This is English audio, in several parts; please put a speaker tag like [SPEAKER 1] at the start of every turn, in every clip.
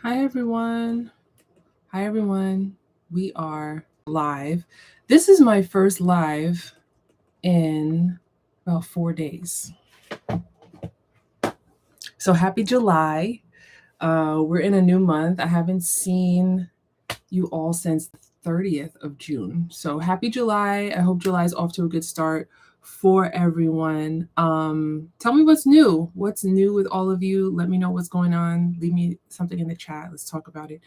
[SPEAKER 1] Hi, everyone. Hi, everyone. We are live. This is my first live in about 4 days. So happy July. We're in a new month. I haven't seen you all since the 30th of June. So happy July. I hope July is off to a good start for everyone. Tell me what's new. What's new with all of you? Let me know what's going on. Leave me something in the chat. Let's talk about it.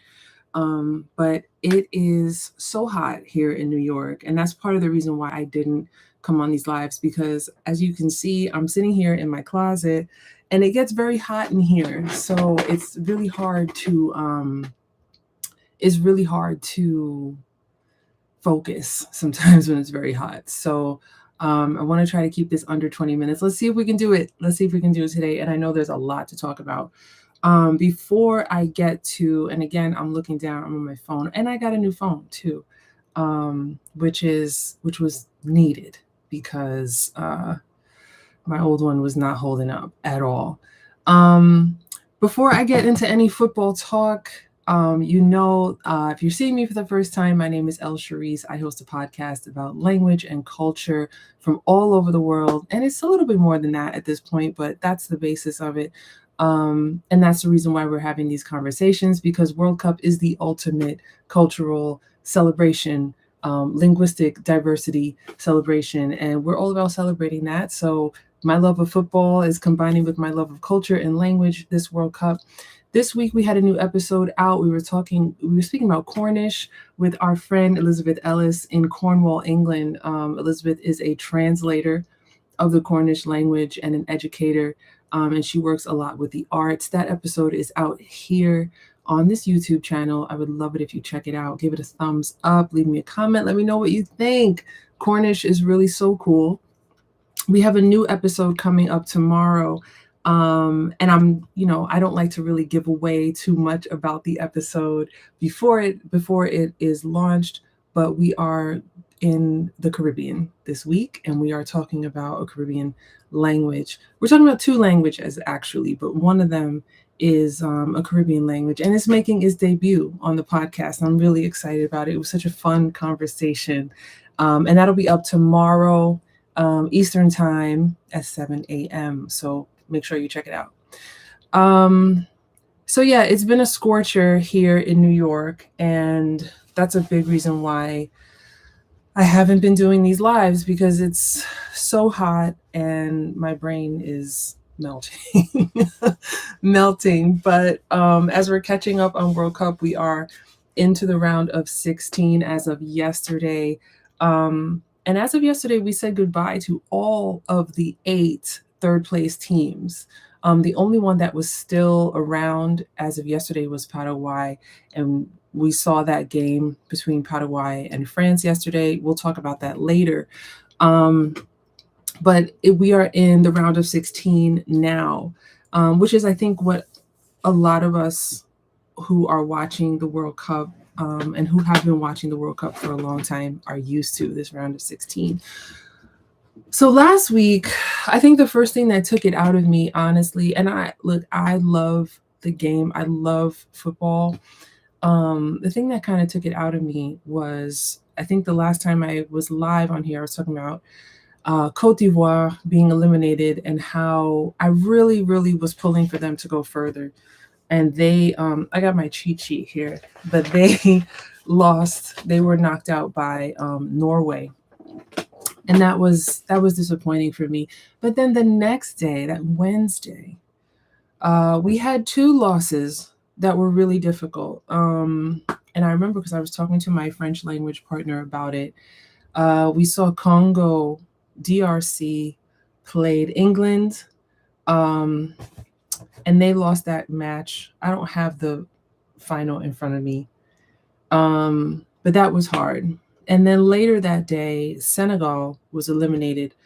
[SPEAKER 1] But it is so hot here in New York. And that's part of the reason why I didn't come on these lives, because as you can see, I'm sitting here in my closet and it gets very hot in here. So it's really hard to focus sometimes when it's very hot. So I want to try to keep this under 20 minutes. Let's see if we can do it. Let's see if we can do it today. And I know there's a lot to talk about. Before I get to, and again, I'm looking down, I'm on my phone, and I got a new phone too, which was needed because my old one was not holding up at all. Before I get into any football talk, if you're seeing me for the first time, my name is Elle. I host a podcast about language and culture from all over the world. And it's a little bit more than that at this point, but that's the basis of it. And that's the reason why we're having these conversations, because World Cup is the ultimate cultural celebration, linguistic diversity celebration. And we're all about celebrating that. So my love of football is combining with my love of culture and language this World Cup. This week we had a new episode out. We were speaking about Cornish with our friend Elizabeth Ellis in Cornwall, England. Elizabeth is a translator of the Cornish language and an educator, and she works a lot with the arts. That episode is out here on this YouTube channel. I would love it if you check it out. Give it a thumbs up, leave me a comment, let me know what you think. Cornish is really so cool. We have a new episode coming up tomorrow. And I don't like to really give away too much about the episode before it is launched, but we are in the Caribbean this week, and we are talking about a Caribbean language. We're talking about two languages actually, but one of them is a Caribbean language, and it's making its debut on the podcast. I'm really excited about it. It was such a fun conversation, and that'll be up tomorrow. Eastern time at 7 a.m. So make sure you check it out. So yeah, it's been a scorcher here in New York, and that's a big reason why I haven't been doing these lives, because it's so hot and my brain is melting. melting. But as we're catching up on World Cup, we are into the round of 16 as of yesterday. And as of yesterday, we said goodbye to all of the 8 third place teams. The only one that was still around as of yesterday was Paraguay. And we saw that game between Paraguay and France yesterday. We'll talk about that later. But we are in the round of 16 now, which is, I think, what a lot of us who are watching the World Cup and who have been watching the World Cup for a long time are used to, this round of 16. So last week, I think the first thing that took it out of me, honestly, and I love the game. I love football. The thing that kind of took it out of me was, I think the last time I was live on here, I was talking about Côte d'Ivoire being eliminated and how I really, really was pulling for them to go further. And they, I got my cheat sheet here, but they lost. They were knocked out by Norway. And that was disappointing for me. But then the next day, that Wednesday, we had 2 losses that were really difficult. And I remember because I was talking to my French language partner about it. We saw Congo, DRC, played England. And they lost that match. I don't have the final in front of me. But that was hard. And then later that day, Senegal was eliminated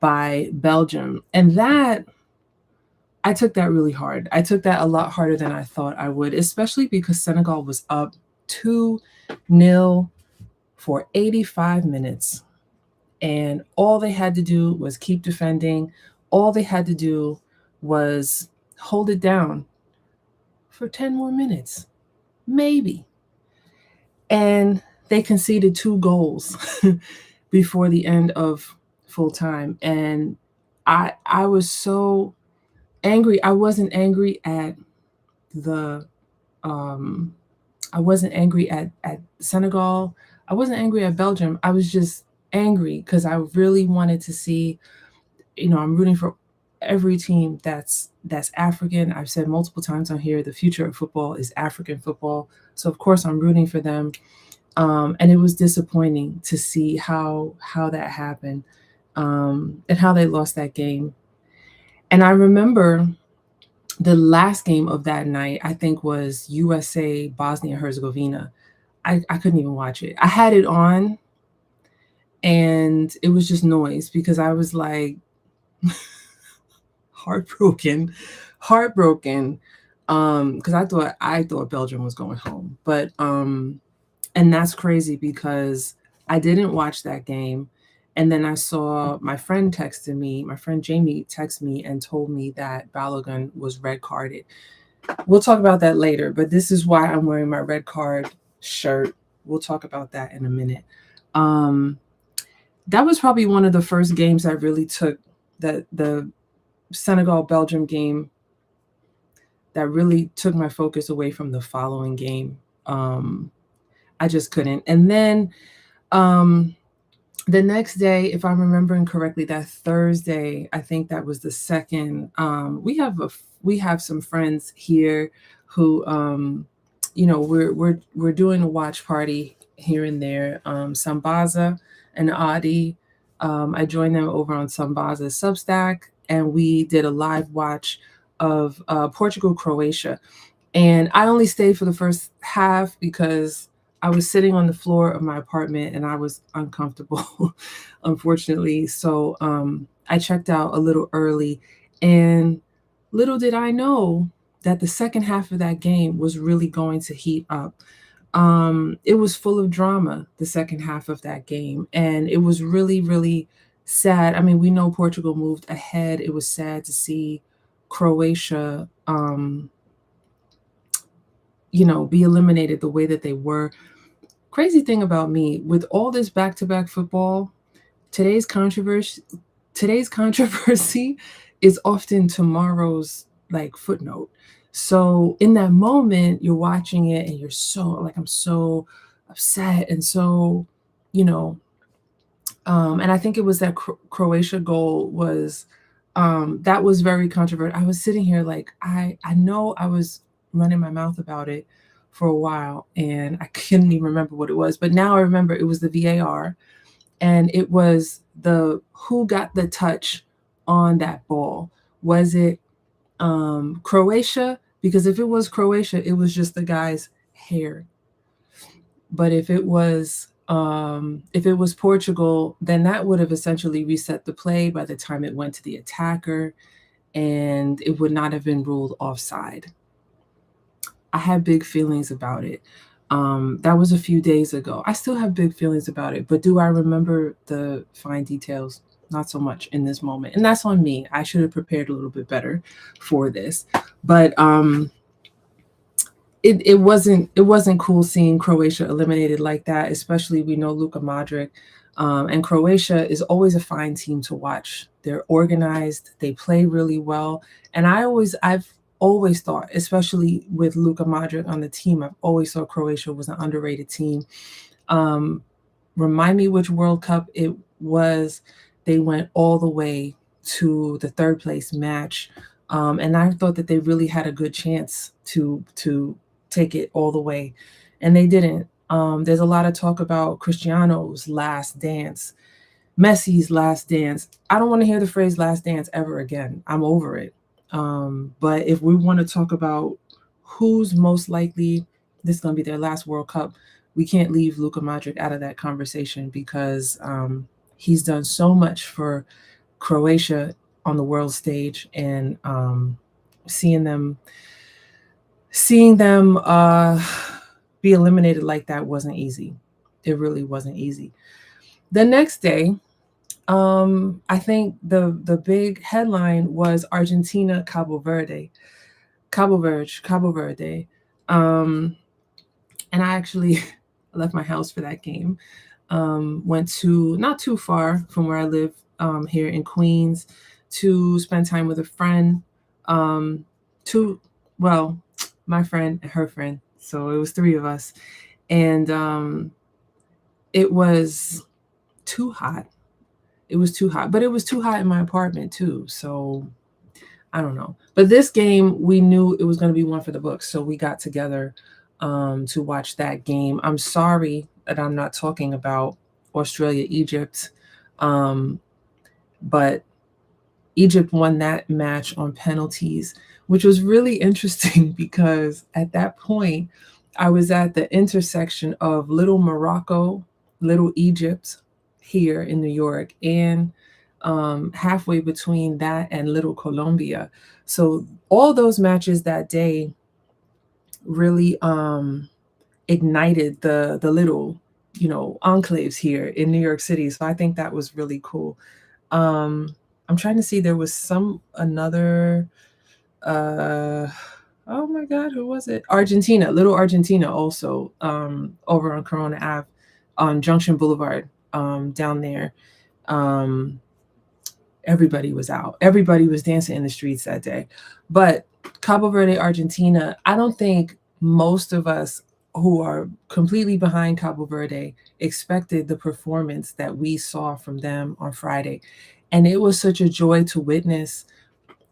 [SPEAKER 1] by Belgium. And I took that really hard. I took that a lot harder than I thought I would, especially because Senegal was up 2-0 for 85 minutes. And all they had to do was keep defending. All they had to do was hold it down for 10 more minutes. maybe. And they conceded 2 goals before the end of full time. And I was so angry. I wasn't angry at the um I wasn't angry at Senegal. I wasn't angry at Belgium. I was just angry because I really wanted to see, I'm rooting for every team that's African. I've said multiple times on here, the future of football is African football. So of course I'm rooting for them. And it was disappointing to see how that happened, and how they lost that game. And I remember the last game of that night, I think, was USA Bosnia Herzegovina. I couldn't even watch it. I had it on, and it was just noise because I was like heartbroken, heartbroken, because I thought Belgium was going home, but and that's crazy because I didn't watch that game. And then I saw my friend Jamie text me and told me that Balogun was red carded. We'll talk about that later, but this is why I'm wearing my red card shirt. We'll talk about that in a minute. Um, that was probably one of the first games I really took, the Senegal Belgium game, that really took my focus away from the following game. Um, I just couldn't. And then um, the next day, if I'm remembering correctly, that Thursday, I think that was the second. We have some friends here who, we're doing a watch party here and there. Sambaza and Adi, I joined them over on Sambaza's Substack, and we did a live watch of Portugal Croatia. And I only stayed for the first half because I was sitting on the floor of my apartment and I was uncomfortable, unfortunately. So I checked out a little early. And little did I know that the second half of that game was really going to heat up. It was full of drama, the second half of that game. And it was really, really sad. I mean, we know Portugal moved ahead. It was sad to see Croatia, be eliminated the way that they were. Crazy thing about me, with all this back-to-back football, today's controversy today's controversy is often tomorrow's like footnote. So in that moment, you're watching it and you're so like, I'm so upset and so, you know, and I think it was that Croatia goal was, that was very controversial. I was sitting here like I know I was running my mouth about it for a while and I couldn't even remember what it was, but now I remember it was the VAR, and it was the who got the touch on that ball. Was it Croatia? Because if it was Croatia, it was just the guy's hair. But if it was Portugal, then that would have essentially reset the play by the time it went to the attacker, and it would not have been ruled offside. I had big feelings about it. That was a few days ago. I still have big feelings about it, but do I remember the fine details? Not so much in this moment, and that's on me. I should have prepared a little bit better for this, but it wasn't cool seeing Croatia eliminated like that. Especially, we know Luka Modric, and Croatia is always a fine team to watch. They're organized, they play really well, and I've always thought, especially with Luka Modric on the team, I've always thought Croatia was an underrated team. Remind me which World Cup it was. They went all the way to the third place match, and I thought that they really had a good chance to take it all the way, and they didn't. There's a lot of talk about Cristiano's last dance, Messi's last dance. I don't want to hear the phrase last dance ever again. I'm over it. But if we want to talk about who's most likely this is going to be their last World Cup, we can't leave Luka Modric out of that conversation because he's done so much for Croatia on the world stage, and seeing them be eliminated like that wasn't easy. It really wasn't easy. The next day, I think the big headline was Argentina Cabo Verde. Cabo Verde. And I actually left my house for that game. Went to not too far from where I live, here in Queens, to spend time with a friend. To well, my friend and her friend. So it was three of us, and it was too hot. It was too hot, but it was too hot in my apartment too. So I don't know. But this game, we knew it was going to be one for the books, so we got together to watch that game. I'm sorry that I'm not talking about Australia, Egypt, um, but Egypt won that match on penalties, which was really interesting because at that point, I was at the intersection of Little Morocco, Little Egypt here in New York, and halfway between that and Little Colombia. So all those matches that day really ignited the little, enclaves here in New York City. So I think that was really cool. I'm trying to see, there was some another uh oh my god, who was it? Argentina, little Argentina also, over on Corona Ave, on Junction Boulevard, down there. Um Everybody was out. Everybody was dancing in the streets that day. But Cabo Verde, Argentina, I don't think most of us who are completely behind Cabo Verde expected the performance that we saw from them on Friday. And it was such a joy to witness.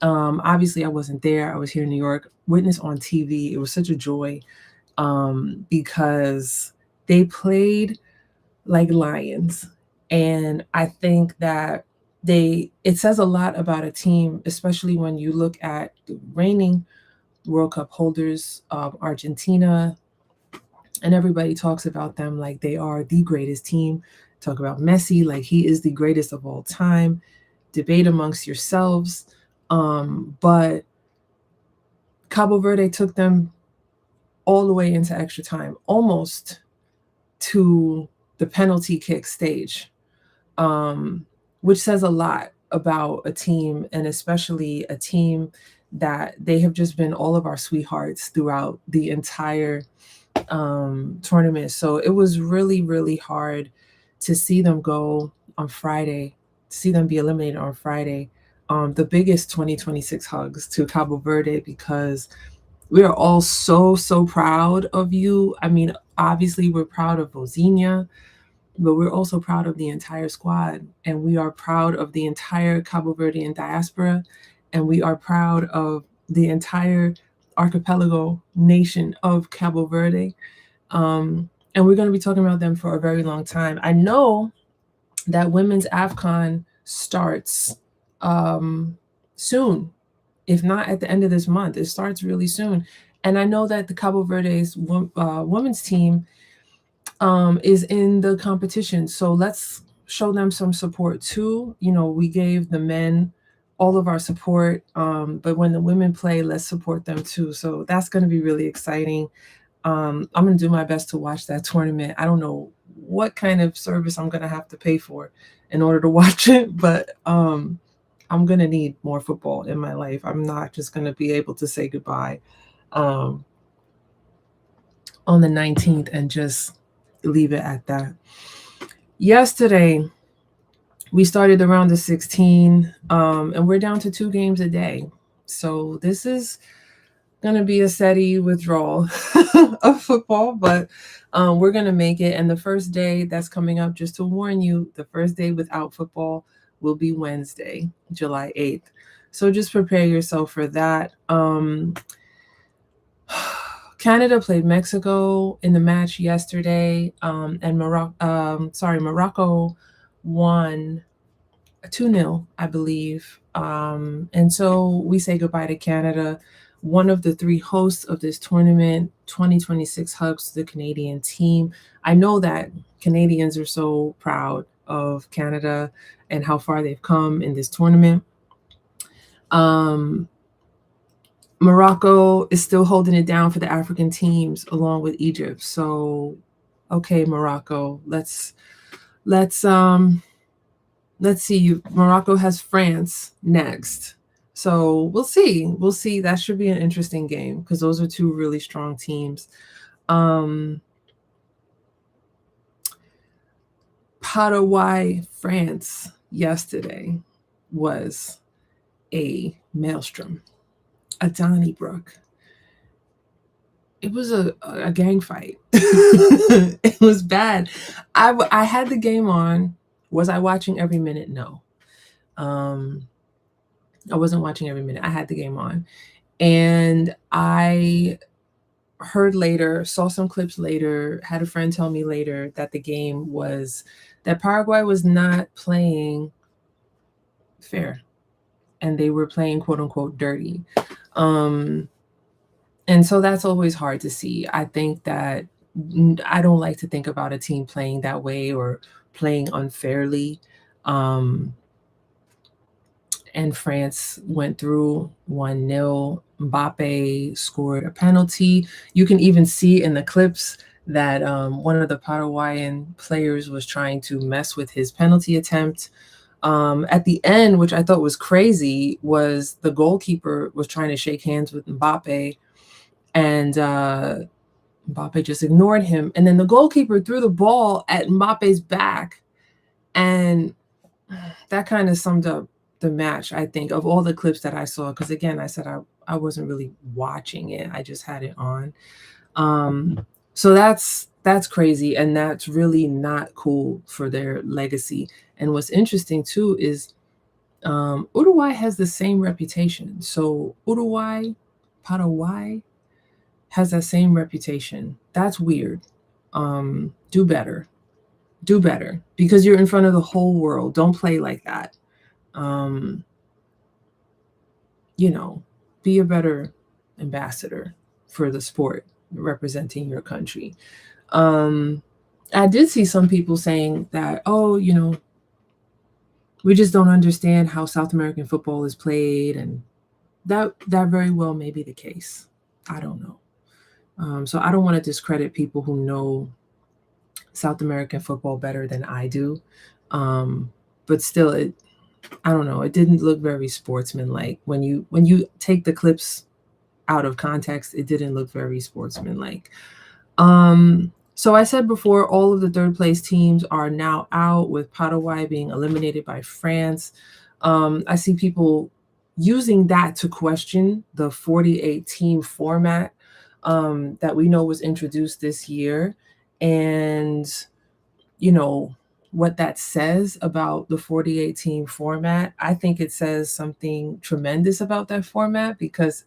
[SPEAKER 1] Obviously, I wasn't there. I was here in New York. Witness on TV. It was such a joy, because they played like lions. And I think that it says a lot about a team, especially when you look at the reigning World Cup holders of Argentina, and everybody talks about them like they are the greatest team. Talk about Messi like he is the greatest of all time. Debate amongst yourselves. But Cabo Verde took them all the way into extra time, almost to the penalty kick stage, which says a lot about a team, and especially a team that they have just been all of our sweethearts throughout the entire tournament. So it was really, really hard to see them go on Friday, see them be eliminated on Friday. The biggest 2026 hugs to Cabo Verde, because we are all so, so proud of you. I mean, obviously, we're proud of Vozinha, but we're also proud of the entire squad. And we are proud of the entire Cabo Verdean diaspora. And we are proud of the entire archipelago nation of Cabo Verde. And we're going to be talking about them for a very long time. I know that women's AFCON starts soon, if not at the end of this month. It starts really soon. And I know that the Cabo Verde's women's team is in the competition. So let's show them some support too. We gave the men all of our support, but when the women play, let's support them too. So that's going to be really exciting. I'm going to do my best to watch that tournament. I don't know what kind of service I'm going to have to pay for in order to watch it, but I'm going to need more football in my life. I'm not just going to be able to say goodbye on the 19th and just leave it at that. Yesterday, we started the round of 16, and we're down to 2 games a day. So this is going to be a steady withdrawal of football, but we're going to make it. And the first day that's coming up, just to warn you, the first day without football will be Wednesday, July 8th. So just prepare yourself for that. Canada played Mexico in the match yesterday, and Morocco won 2-0, I believe. And so we say goodbye to Canada, one of the 3 hosts of this tournament. 2026 hugs to the Canadian team. I know that Canadians are so proud of Canada and how far they've come in this tournament. Morocco is still holding it down for the African teams along with Egypt. So, okay, Morocco, let's see. Morocco has France next. So we'll see. We'll see. That should be an interesting game because those are 2 really strong teams. Paraguay, France yesterday was a maelstrom, a Donnybrook. It was a gang fight. It was bad. I had the game on. Was I watching every minute? No. I wasn't watching every minute. I had the game on. And I heard later, saw some clips later, had a friend tell me later that that Paraguay was not playing fair and they were playing quote unquote dirty. And so that's always hard to see. I think that I don't like to think about a team playing that way or playing unfairly. And France went through 1-0. Mbappe scored a penalty. You can even see in the clips that one of the Paraguayan players was trying to mess with his penalty attempt. At the end, which I thought was crazy, was the goalkeeper was trying to shake hands with Mbappe, and Mbappe just ignored him. And then the goalkeeper threw the ball at Mbappe's back, and that kind of summed up the match, I think, of all the clips that I saw. Because again, I said I wasn't really watching it. I just had it on. So that's crazy, and that's really not cool for their legacy. And what's interesting too is Uruguay has the same reputation. So Paraguay has that same reputation. That's weird. Do better. Do better, because you're in front of the whole world. Don't play like that. Be a better ambassador for the sport, representing your country. I did see some people saying that, we just don't understand how South American football is played, and that very well may be the case. I don't know. So I don't want to discredit people who know South American football better than I do. But still, I don't know. It didn't look very sportsmanlike. When you take the clips out of context, it didn't look very sportsmanlike. So I said before, all of the third place teams are now out, with Paraguay being eliminated by France. I see people using that to question the 48 team format that we know was introduced this year, and what that says about the 48 team format. I think it says something tremendous about that format, because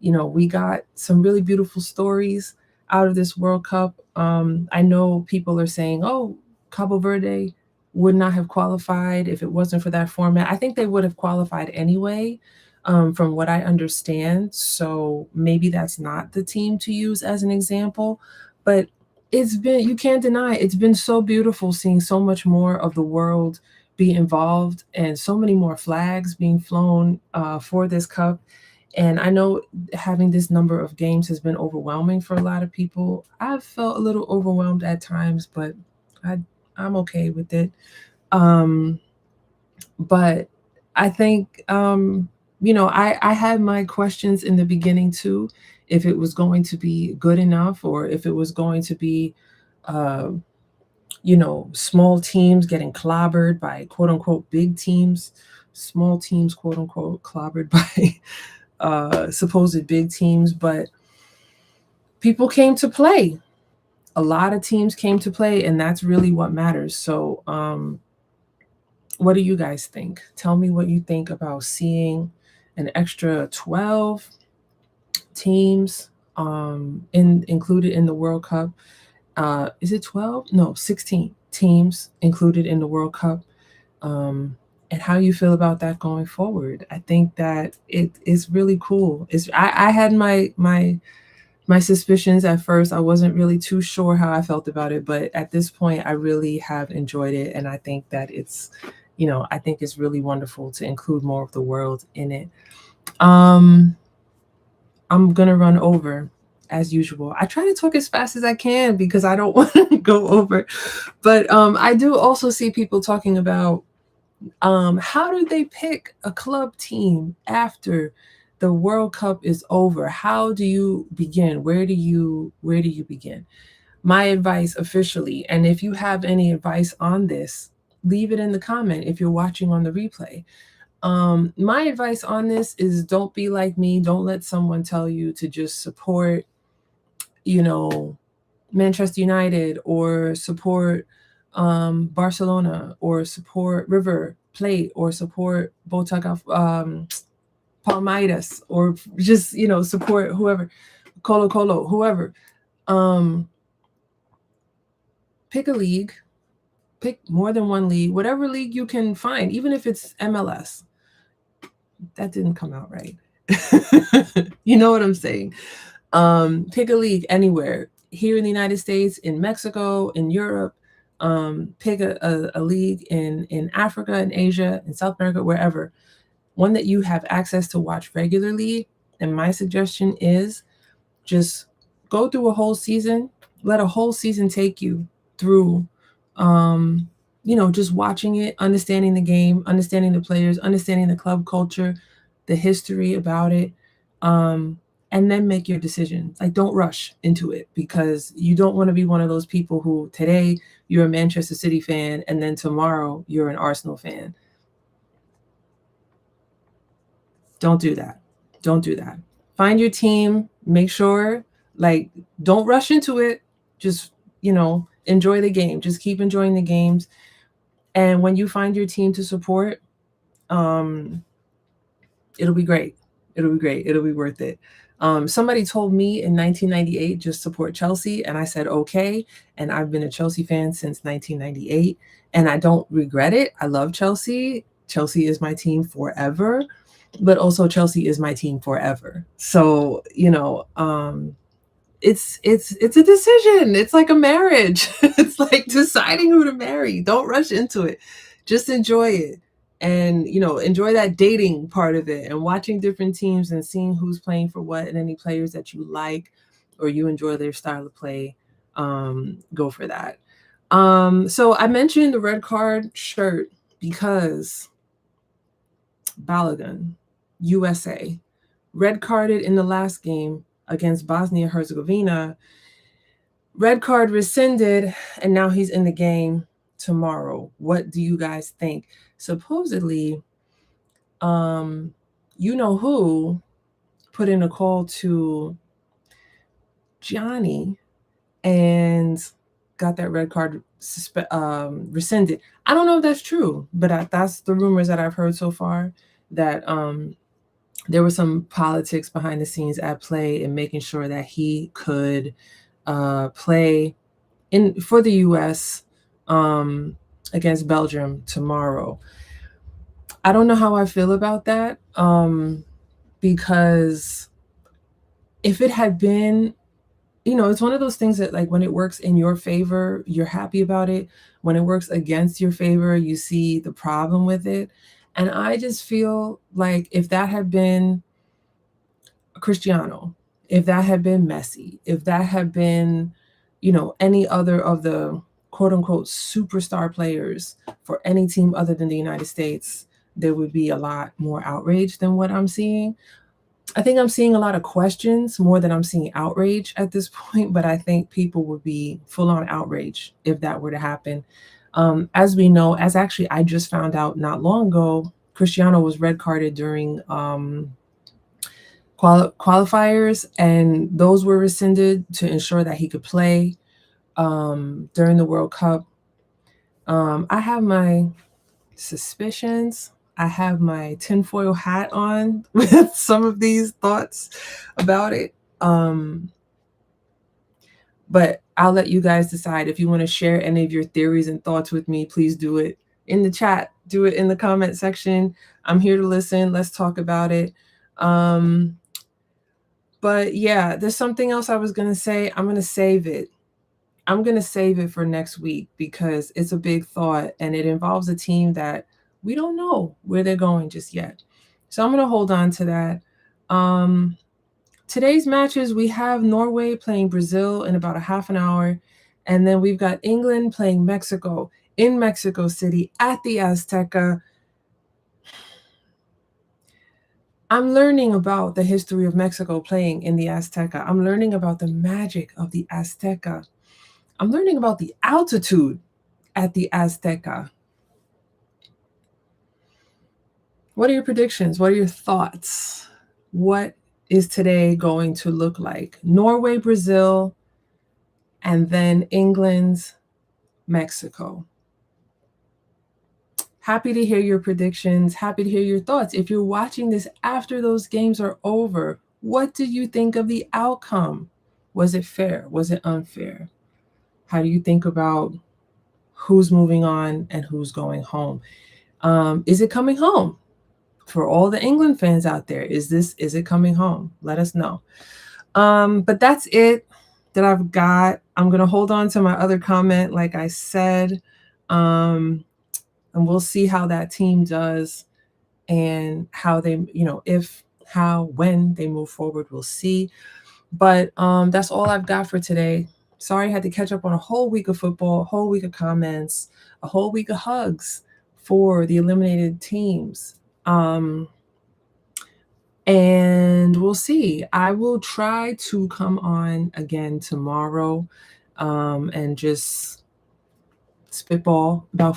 [SPEAKER 1] we got some really beautiful stories out of this World Cup. I know people are saying, oh, Cabo Verde would not have qualified if it wasn't for that format. I think they would have qualified anyway, from what I understand. So maybe that's not the team to use as an example, but you can't deny it's been so beautiful seeing so much more of the world be involved and so many more flags being flown for this cup. And I know having this number of games has been overwhelming for a lot of people. I've felt a little overwhelmed at times, but I'm okay with it. But I think, I had my questions in the beginning too, if it was going to be good enough, or if it was going to be, small teams getting clobbered by quote unquote big teams, small teams, quote unquote, clobbered by supposed big teams. But people came to play. A lot of teams came to play, and that's really what matters. So, what do you guys think? Tell me what you think about seeing an extra 12 teams included in the World Cup. Is it 12? No, 16 teams included in the World Cup. And how you feel about that going forward. I think that it is really cool. I had my suspicions at first. I wasn't really too sure how I felt about it, but at this point I really have enjoyed it, and I think that it's really wonderful to include more of the world in it. I'm gonna run over as usual. I try to talk as fast as I can because I don't want to go over. But I do also see people talking about how do they pick a club team after the World Cup is over? How do you begin? Where do you begin? My advice officially, and if you have any advice on this, leave it in the comment if you're watching on the replay. My advice on this is don't be like me. Don't let someone tell you to just support, you know, Manchester United or support Barcelona or support River Plate or support Botaga Palmeiras or just, support whoever, Colo Colo, whoever. Pick a league, pick more than one league, whatever league you can find, even if it's MLS. That didn't come out right. You know what I'm saying? Pick a league anywhere here in the United States, in Mexico, in Europe. Pick a league in Africa, in Asia, in South America, wherever. One that you have access to watch regularly. And my suggestion is just go through a whole season. Let a whole season take you through, just watching it, understanding the game, understanding the players, understanding the club culture, the history about it, and then make your decision. Like, don't rush into it, because you don't want to be one of those people who today you're a Manchester City fan and then tomorrow you're an Arsenal fan. Don't do that. Don't do that. Find your team. Make sure, don't rush into it. Just, enjoy the game. Just keep enjoying the games. And when you find your team to support, it'll be great. It'll be great. It'll be worth it. Somebody told me in 1998, just support Chelsea. And I said, okay. And I've been a Chelsea fan since 1998. And I don't regret it. I love Chelsea. Chelsea is my team forever. But also Chelsea is my team forever. So, it's a decision. It's like a marriage. It's like deciding who to marry. Don't rush into it. Just enjoy it. And, enjoy that dating part of it and watching different teams and seeing who's playing for what and any players that you like or you enjoy their style of play. Go for that. So I mentioned the red card shirt because Balogun, USA, red carded in the last game against Bosnia-Herzegovina. Red card rescinded, and now he's in the game tomorrow. What do you guys think? Supposedly, who put in a call to Gianni and got that red card rescinded. I don't know if that's true, but that's the rumors that I've heard so far, that there was some politics behind the scenes at play in making sure that he could play for the U.S. Against Belgium tomorrow. I don't know how I feel about that, because if it had been, it's one of those things that, like, when it works in your favor, you're happy about it. When it works against your favor, you see the problem with it. And I just feel like if that had been Cristiano, if that had been Messi, if that had been, any other of the quote unquote superstar players for any team other than the United States, there would be a lot more outrage than what I'm seeing. I think I'm seeing a lot of questions more than I'm seeing outrage at this point, but I think people would be full on outrage if that were to happen. As we know, actually I just found out not long ago, Cristiano was red carded during qualifiers, and those were rescinded to ensure that he could play during the World Cup. I have my suspicions. I have my tinfoil hat on with some of these thoughts about it. But I'll let you guys decide. If you want to share any of your theories and thoughts with me, please do it in the chat. Do it in the comment section. I'm here to listen. Let's talk about it. But yeah, there's something else I was going to say. I'm going to save it. I'm going to save it for next week because it's a big thought and it involves a team that we don't know where they're going just yet. So I'm going to hold on to that. Today's matches, we have Norway playing Brazil in about a half an hour. And then we've got England playing Mexico in Mexico City at the Azteca. I'm learning about the history of Mexico playing in the Azteca. I'm learning about the magic of the Azteca. I'm learning about the altitude at the Azteca. What are your predictions? What are your thoughts? What is today going to look like? Norway, Brazil, and then England, Mexico. Happy to hear your predictions. Happy to hear your thoughts. If you're watching this after those games are over, what did you think of the outcome? Was it fair? Was it unfair? How do you think about who's moving on and who's going home? Is it coming home? For all the England fans out there, is it coming home? Let us know. But that's it that I've got. I'm gonna hold on to my other comment, like I said. And we'll see how that team does and how they, when they move forward, we'll see. But that's all I've got for today. Sorry I had to catch up on a whole week of football, a whole week of comments, a whole week of hugs for the eliminated teams. And we'll see. I will try to come on again tomorrow and just spitball about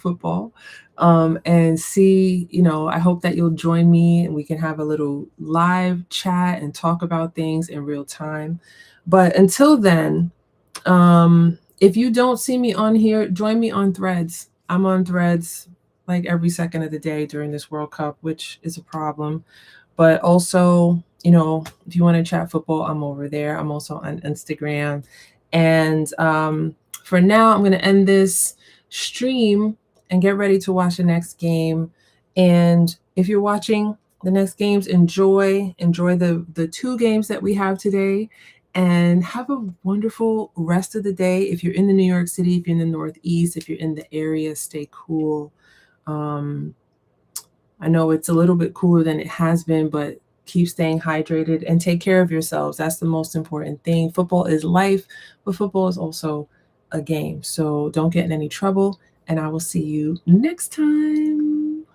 [SPEAKER 1] football, and see. I hope that you'll join me and we can have a little live chat and talk about things in real time. But until then, if you don't see me on here, join me on Threads. I'm on Threads like every second of the day during this World Cup, which is a problem. But also, if you want to chat football, I'm over there. I'm also on Instagram. And for now, I'm going to end this stream and get ready to watch the next game. And if you're watching the next games, enjoy the two games that we have today, and have a wonderful rest of the day. If you're in the New York City, if you're in the Northeast, if you're in the area, stay cool. I know it's a little bit cooler than it has been, but keep staying hydrated and take care of yourselves. That's the most important thing. Football is life, but football is also a game. So don't get in any trouble, and I will see you next time.